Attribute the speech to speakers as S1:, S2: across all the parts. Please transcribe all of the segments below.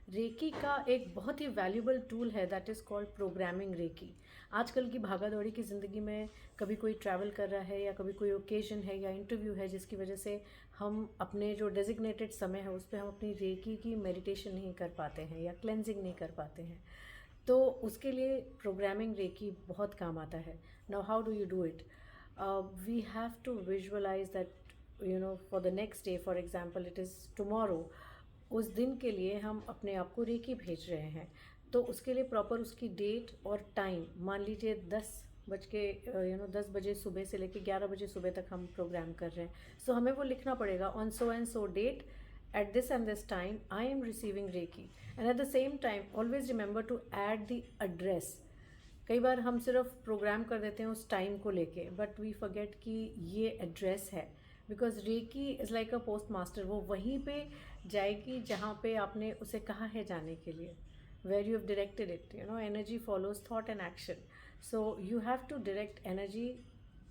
S1: Recce का एक बहुत ही वैल्यूबल टूल है that is called programming reiki. आजकल की भागा दौड़ी की ज़िंदगी में कभी कोई ट्रैवल कर रहा है या कभी कोई ओकेजन है या इंटरव्यू है जिसकी वजह से हम अपने जो डेजिग्नेटेड समय है उस पर हम अपनी रेकी की मेडिटेशन नहीं कर पाते हैं या क्लेंजिंग नहीं कर पाते हैं, तो उसके लिए प्रोग्रामिंग रेकी बहुत काम आता है। Now how do you do it? We have to visualise that for the next day, for example it is tomorrow. उस दिन के लिए हम अपने आप को रेकी भेज रहे हैं, तो उसके लिए प्रॉपर उसकी डेट और टाइम, मान लीजिए 10 बजे सुबह से लेकर 11 बजे सुबह तक हम प्रोग्राम कर रहे हैं। सो हमें वो लिखना पड़ेगा, on so and so date at this and this time I am receiving reiki, and at the same time always remember to add the address. कई बार हम सिर्फ प्रोग्राम कर देते हैं उस टाइम को लेके, बट वी फॉरगेट कि ये एड्रेस है, because reiki is like a postmaster. वो वहीं पे जाएगी जहाँ पे आपने उसे कहा है जाने के लिए, where you have directed it. Energy follows thought and action, so you have to direct energy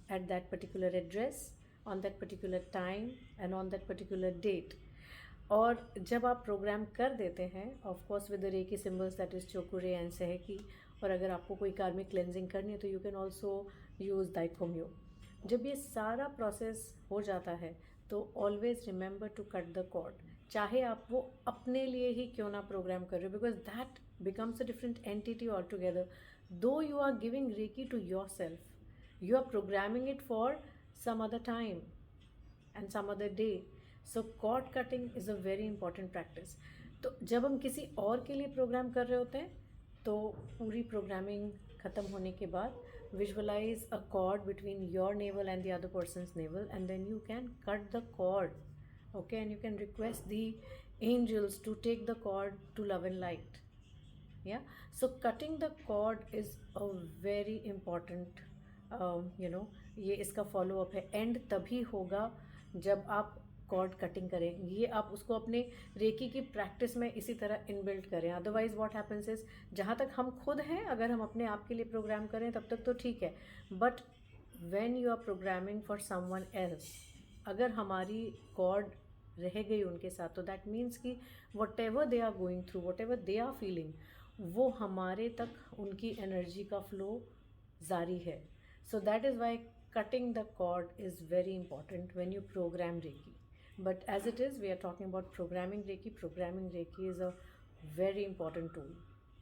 S1: at that particular address, on that particular time and on that particular date. और जब आप प्रोग्राम कर देते हैं, of course with the Reiki symbols that is Cho Ku Rei and Sei He Ki, और अगर आपको कोई कार्मिक क्लेंजिंग करनी है तो you can also use Dai Ko Myo. जब ये सारा प्रोसेस हो जाता है तो always remember to cut the cord, चाहे आप वो अपने लिए ही क्यों ना प्रोग्राम कर रहे हो, because that becomes a different entity altogether. Though you are giving Reiki to yourself, you are programming it for some other time and some other day. So cord cutting is a very important practice. तो जब हम किसी और के लिए programme कर रहे होते हैं तो पूरी प्रोग्रामिंग ख़त्म होने के बाद visualise a cord between your navel and the other person's navel, and then you can cut the cord, okay, and you can request the angels to take the cord to love and light. Yeah, so cutting the cord is a very important, ये इसका follow up है। And तभी होगा जब आप cord cutting करें, ये आप उसको अपने रेकी की प्रैक्टिस में इसी तरह इनबिल्ट करें। अदरवाइज व्हाट हैपेंस इज, जहाँ तक हम खुद हैं, अगर हम अपने आप के लिए प्रोग्राम करें तब तक तो ठीक है, but when you are programming for someone else, अगर हमारी कॉर्ड रह गई उनके साथ, तो दैट मीन्स कि whatever they are going through, whatever they are feeling, वो हमारे तक उनकी एनर्जी का फ्लो जारी है। So that is why cutting the cord is very important when you program Reiki. But as it is, we are talking about programming Reiki. Programming Reiki is a very important tool.